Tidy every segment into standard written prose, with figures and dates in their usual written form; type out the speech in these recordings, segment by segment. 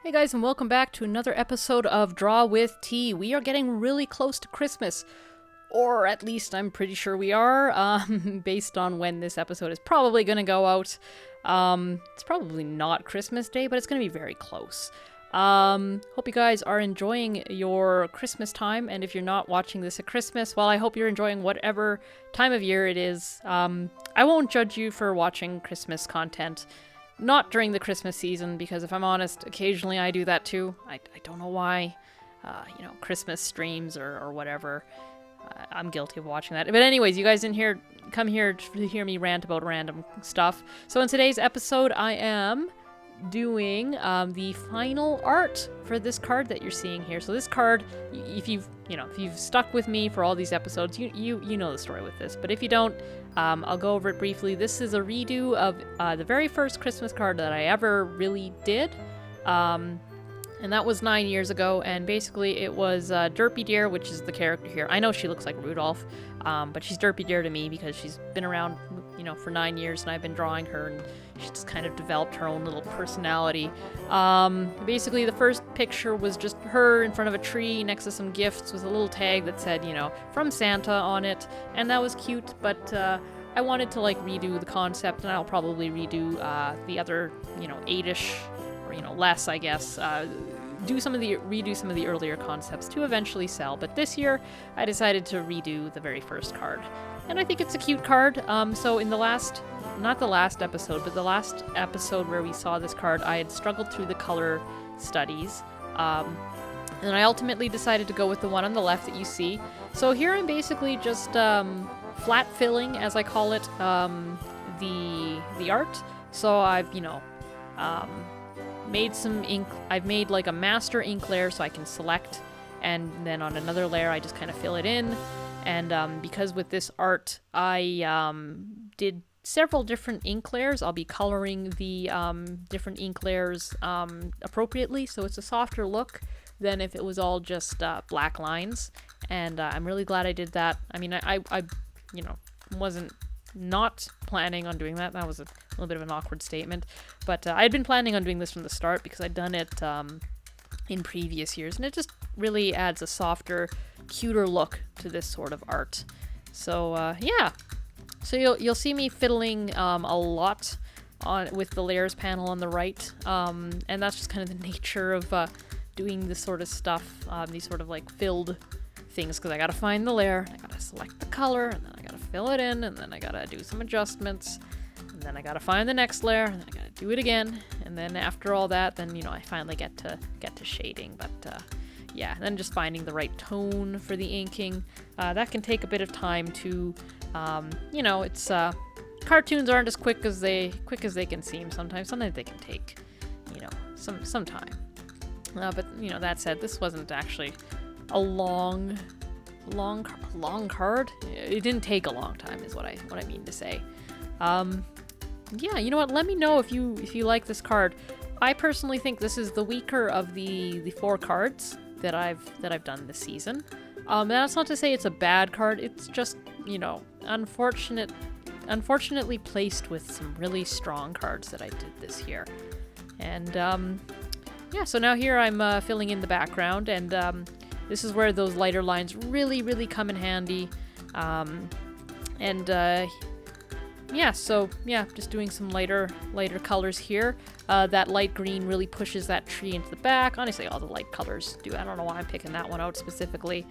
Hey guys, and welcome back to another episode of Draw with T. We are getting really close to Christmas, or at least I'm pretty sure we are, based on when this episode is probably going to go out. It's probably not Christmas Day, but it's going to be very close. Hope you guys are enjoying your Christmas time, and if you're not watching this at Christmas, well, I hope you're enjoying whatever time of year it is. I won't judge you for watching Christmas content. Not during the Christmas season, because if I'm honest, occasionally I do that too. I don't know why. Christmas streams or whatever. I'm guilty of watching that. But anyways, you guys come here to hear me rant about random stuff. So in today's episode, I am doing the final art for this card that you're seeing here. So this card, if you've stuck with me for all these episodes, you know the story with this. But if you don't, I'll go over it briefly. This is a redo of the very first Christmas card that I ever really did. And that was 9 years ago, and basically it was Derpydeer, which is the character here. I know she looks like Rudolph, but she's Derpydeer to me because she's been around, for 9 years, and I've been drawing her, and she's just kind of developed her own little personality. Basically, the first picture was just her in front of a tree next to some gifts with a little tag that said, from Santa on it, and that was cute, but I wanted to, redo the concept, and I'll probably redo the other, 8-ish, or, less, I guess, redo some of the earlier concepts to eventually sell. But this year, I decided to redo the very first card. And I think it's a cute card. So in the last episode where we saw this card, I had struggled through the color studies. And I ultimately decided to go with the one on the left that you see. So here I'm basically just flat filling, as I call it, the art. So I've, made some ink. I've made like a master ink layer so I can select, and then on another layer I just kind of fill it in. And because with this art I did several different ink layers, I'll be coloring the different ink layers appropriately, so it's a softer look than if it was all just black lines. And I'm really glad I did that. I mean, I wasn't not planning on doing that. That was a little bit of an awkward statement, but I had been planning on doing this from the start because I'd done it in previous years, and it just really adds a softer, cuter look to this sort of art. So yeah, so you'll see me fiddling a lot with the layers panel on the right, and that's just kind of the nature of doing this sort of stuff, these sort of filled things, because I gotta find the layer, I gotta select the color, and then I gotta fill it in, and then I gotta do some adjustments, and then I gotta find the next layer, and then I gotta do it again, and then after all that, then I finally get to shading. But yeah, then just finding the right tone for the inking, that can take a bit of time to, it's cartoons aren't as quick as they can seem sometimes. Sometimes they can take some time. But that said, this wasn't actually a long card. It didn't take a long time, is what I mean to say. Yeah, you know what? Let me know if you like this card. I personally think this is the weaker of the 4 cards that I've done this season. That's not to say it's a bad card. It's just unfortunately placed with some really strong cards that I did this year. And yeah, so now here I'm filling in the background, and this is where those lighter lines really come in handy. Yeah, so yeah, just doing some lighter colors here. That light green really pushes that tree into the back. Honestly, all the light colors do. I don't know why I'm picking that one out specifically.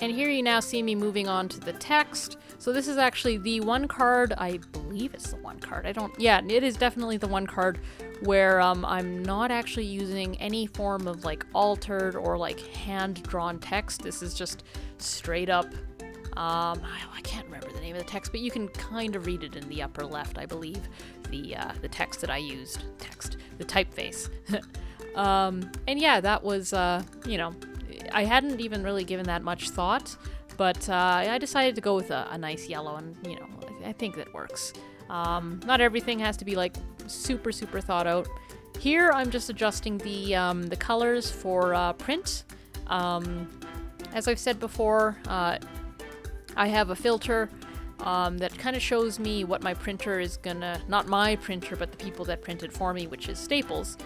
And here you now see me moving on to the text. So this is actually the one card, I believe it's the one card. Yeah, it is definitely the one card where I'm not actually using any form of altered or hand-drawn text. This is just straight up, I can't remember the name of the text, but you can kind of read it in the upper left, I believe, the text that I used. The typeface. And yeah, that was, I hadn't even really given that much thought, but I decided to go with a nice yellow, and I think that works. Not everything has to be super thought out. Here I'm just adjusting the colors for print. As I've said before, I have a filter that kind of shows me what my printer is gonna, not my printer, but the people that printed for me, which is Staples,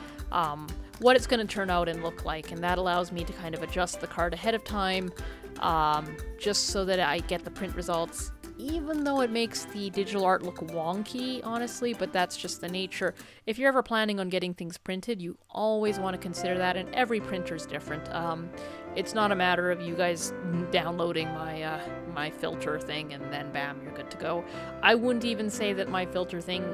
what it's gonna turn out and look like. And that allows me to kind of adjust the card ahead of time, just so that I get the print results, even though it makes the digital art look wonky, honestly, but that's just the nature. If you're ever planning on getting things printed, you always want to consider that, and every printer's different. It's not a matter of you guys downloading my filter thing and then bam, you're good to go. I wouldn't even say that my filter thing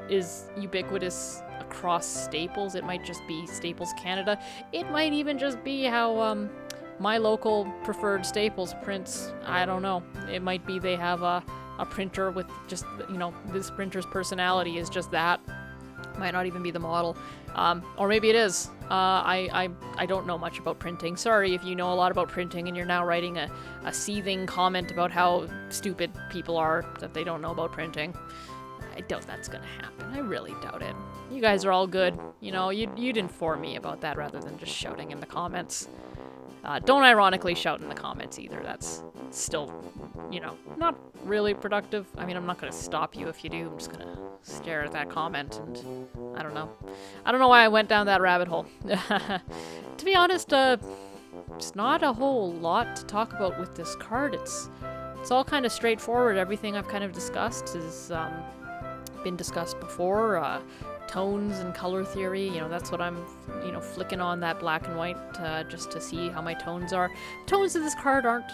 is ubiquitous across Staples. It might just be Staples Canada. It might even just be how my local preferred Staples prints. I don't know. It might be they have a printer with just, this printer's personality is just that. Might not even be the model. Or maybe it is. I don't know much about printing. Sorry if you know a lot about printing and you're now writing a seething comment about how stupid people are that they don't know about printing. I doubt that's gonna happen. I really doubt it. You guys are all good. You'd inform me about that rather than just shouting in the comments. Don't ironically shout in the comments either. That's still, not really productive. I mean, I'm not going to stop you if you do. I'm just going to stare at that comment and I don't know. I don't know why I went down that rabbit hole. To be honest, it's not a whole lot to talk about with this card. It's all kind of straightforward. Everything I've kind of discussed has been discussed before. Tones and color theory, that's what I'm, flicking on that black and white just to see how my tones are. Tones of this card aren't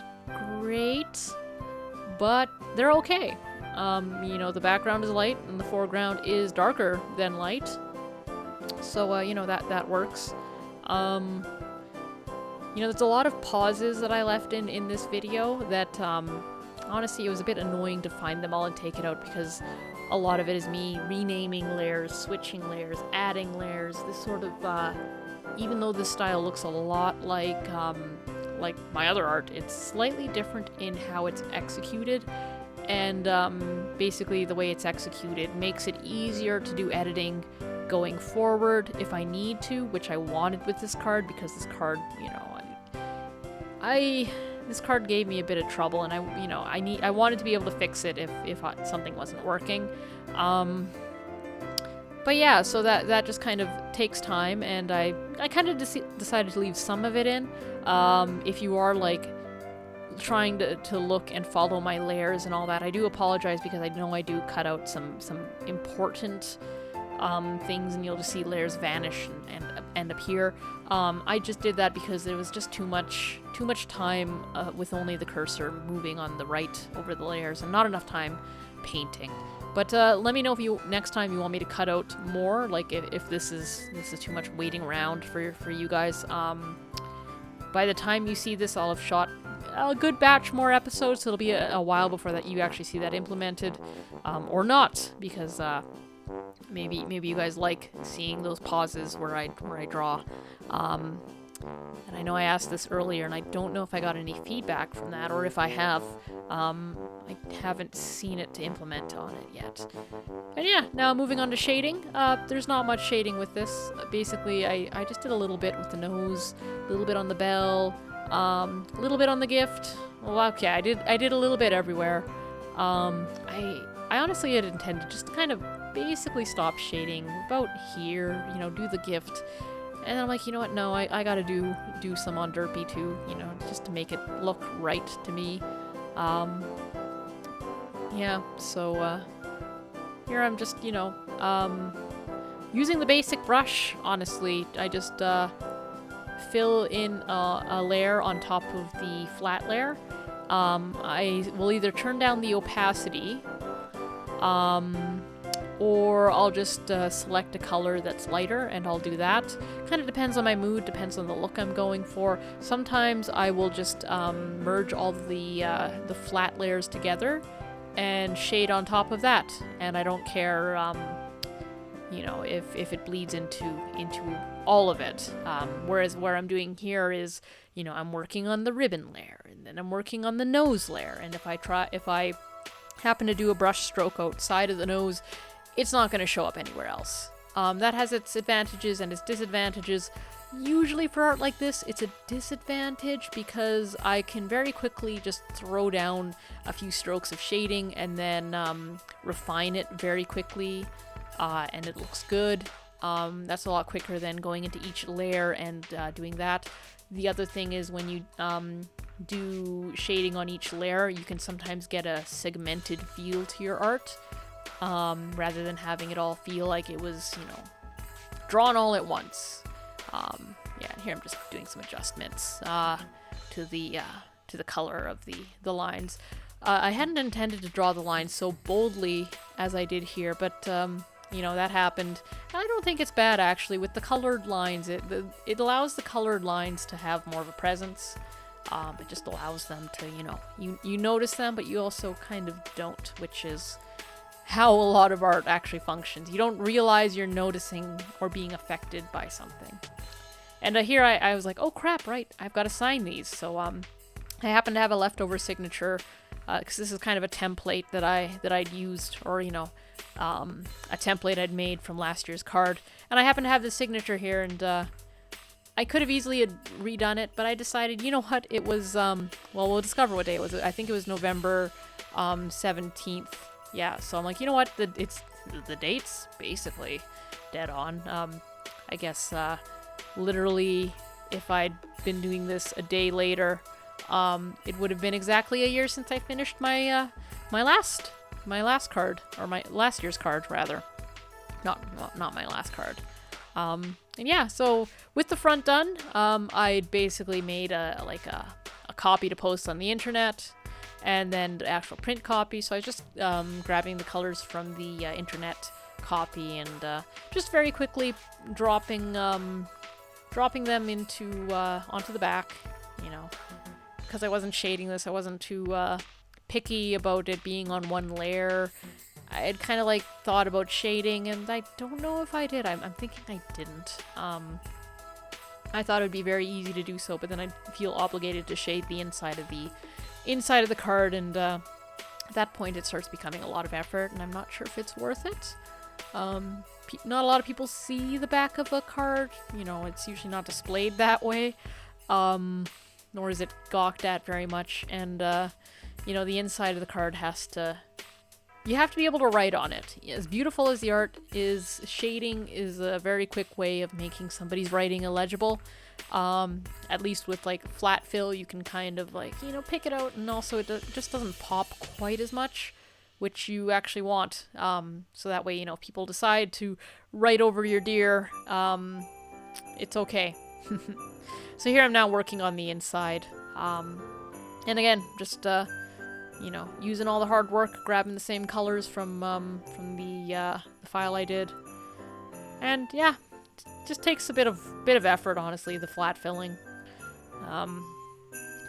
great, but they're okay. The background is light and the foreground is darker than light. So, that works. There's a lot of pauses that I left in this video that, honestly, it was a bit annoying to find them all and take it out because a lot of it is me renaming layers, switching layers, adding layers. This sort of, even though this style looks a lot like my other art, it's slightly different in how it's executed. And basically the way it's executed makes it easier to do editing going forward if I need to, which I wanted with this card because this card, this card gave me a bit of trouble, and I wanted to be able to fix it if something wasn't working. But yeah, so that just kind of takes time, and I kind of decided to leave some of it in. If you are trying to look and follow my layers and all that, I do apologize because I know I do cut out some important things, and you'll just see layers vanish and appear. I just did that because there was just too much time with only the cursor moving on the right over the layers and not enough time painting. But let me know if next time you want me to cut out more, if this is too much waiting around for you guys. By the time you see this, I'll have shot a good batch more episodes, so it'll be a while before that you actually see that implemented, or not, because maybe you guys like seeing those pauses where I draw. And I know I asked this earlier, and I don't know if I got any feedback from that, or if I have. I haven't seen it to implement on it yet. And yeah, now moving on to shading. There's not much shading with this. Basically, I just did a little bit with the nose, a little bit on the bell, a little bit on the gift. Well, okay, I did a little bit everywhere. I honestly had intended just to kind of basically stop shading about here, do the gift. And I'm like, you know what, no, I gotta do some on Derpy too, just to make it look right to me. Yeah, so, here I'm just, using the basic brush, honestly. I just, fill in a layer on top of the flat layer. I will either turn down the opacity, or I'll just select a color that's lighter, and I'll do that. Kind of depends on my mood, depends on the look I'm going for. Sometimes I will just merge all the flat layers together and shade on top of that, and I don't care, if it bleeds into all of it. Whereas where I'm doing here is, I'm working on the ribbon layer, and then I'm working on the nose layer, and if I happen to do a brush stroke outside of the nose, it's not going to show up anywhere else. That has its advantages and its disadvantages. Usually for art like this, it's a disadvantage because I can very quickly just throw down a few strokes of shading and then refine it very quickly, and it looks good. That's a lot quicker than going into each layer and doing that. The other thing is when you do shading on each layer, you can sometimes get a segmented feel to your art, rather than having it all feel like it was, drawn all at once. Yeah, here I'm just doing some adjustments to the color of the lines. I hadn't intended to draw the lines so boldly as I did here, but that happened. I don't think it's bad, actually. With the colored lines, it allows the colored lines to have more of a presence. It just allows them to, you notice them, but you also kind of don't, which is how a lot of art actually functions. You don't realize you're noticing or being affected by something. And here I was like, oh crap, right, I've got to sign these. So I happen to have a leftover signature, because this is kind of a template that I'd used, or a template I'd made from last year's card. And I happen to have the signature here, and I could have easily had redone it, but I decided, you know what, it was, we'll discover what day it was. I think it was November 17th. Yeah, so I'm like, you know what, the date's basically dead on. I guess literally, if I'd been doing this a day later, it would have been exactly a year since I finished my last card, or my last year's card rather. Not my last card. And yeah, so with the front done, I basically made a copy to post on the internet, and then the actual print copy. So I was just grabbing the colors from the internet copy and just very quickly dropping them into onto the back, because I wasn't shading this. I wasn't too picky about it being on one layer. I had kind of thought about shading, and I don't know if I did. I'm thinking I didn't. I thought it would be very easy to do so, but then I'd feel obligated to shade the inside of the card, and at that point it starts becoming a lot of effort, and I'm not sure if it's worth it. Not a lot of people see the back of a card. It's usually not displayed that way, nor is it gawked at very much, and the inside of the card you have to be able to write on it. As beautiful as the art is, shading is a very quick way of making somebody's writing illegible. At least with flat fill, you can kind of pick it out, and also it just doesn't pop quite as much, which you actually want. So that way, if people decide to write over your deer, it's okay. So here I'm now working on the inside. And again, just using all the hard work, grabbing the same colors from the file I did, and yeah, just takes a bit of effort, honestly. The flat filling,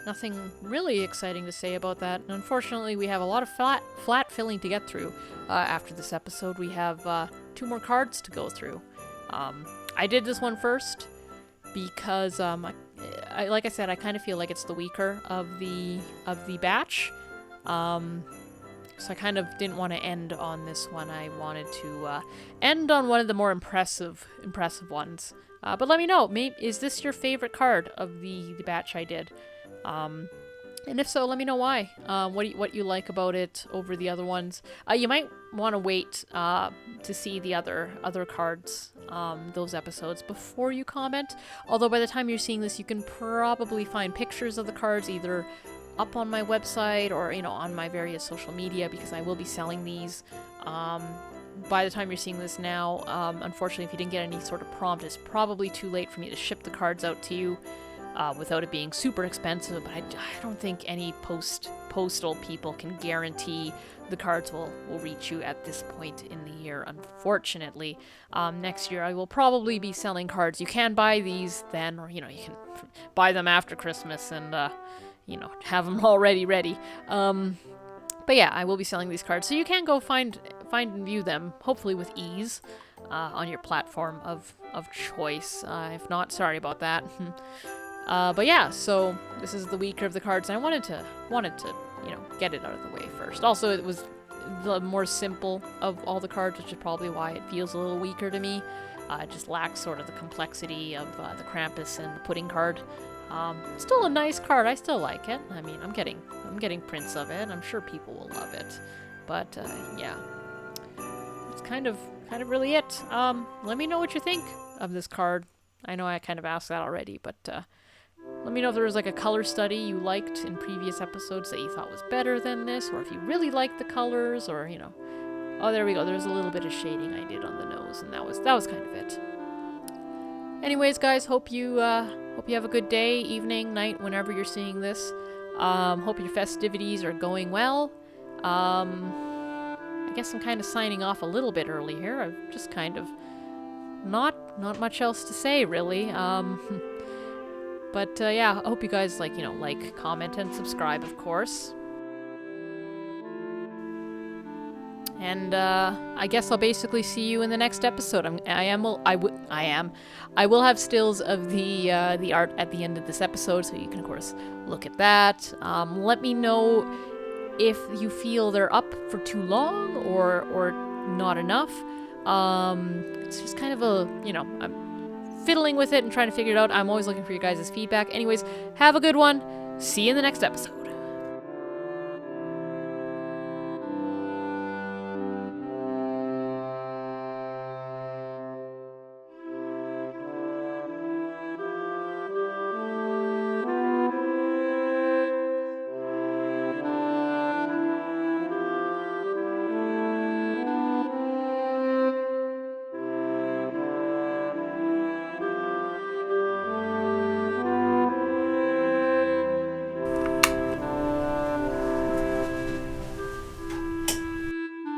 nothing really exciting to say about that. And unfortunately, we have a lot of flat filling to get through. After this episode, we have 2 more cards to go through. I did this one first because like I said, I kind of feel like it's the weaker of the batch. So I kind of didn't want to end on this one. I wanted to end on one of the more impressive ones. But let me know, is this your favorite card of the batch I did? And if so, let me know why. What you like about it over the other ones. You might want to wait to see the other cards, those episodes, before you comment. Although by the time you're seeing this, you can probably find pictures of the cards either up on my website or on my various social media, because I will be selling these. By the time you're seeing this now, unfortunately, if you didn't get any sort of prompt, it's probably too late for me to ship the cards out to you without it being super expensive. But I don't think any postal people can guarantee the cards will reach you at this point in the year, unfortunately. Next year I will probably be selling cards. You can buy these then, or you can buy them after Christmas and have them already ready. But yeah, I will be selling these cards, so you can go find and view them, hopefully with ease, on your platform of choice. If not, sorry about that. But yeah, so this is the weaker of the cards, and I wanted to get it out of the way first. Also, it was the more simple of all the cards, which is probably why it feels a little weaker to me. It just lacks sort of the complexity of the Krampus and the pudding card. Still a nice card. I still like it. I mean, I'm getting prints of it. I'm sure people will love it. But yeah, it's kind of really it. Let me know what you think of this card. I know I kind of asked that already, but let me know if there was like a color study you liked in previous episodes that you thought was better than this, or if you really liked the colors, or you know. Oh, there we go. There's a little bit of shading I did on the nose, and that was kind of it. Anyways, guys, hope you have a good day, evening, night, whenever you're seeing this. Hope your festivities are going well. I guess I'm kind of signing off a little bit early here. I've just kind of not much else to say, really. But yeah, I hope you guys like, comment and subscribe, of course. And I guess I'll basically see you in the next episode. I will have stills of the art at the end of this episode, so you can of course look at that. Let me know if you feel they're up for too long or not enough. It's just kind of I'm fiddling with it and trying to figure it out. I'm always looking for you guys' feedback. Anyways, have a good one. See you in the next episode.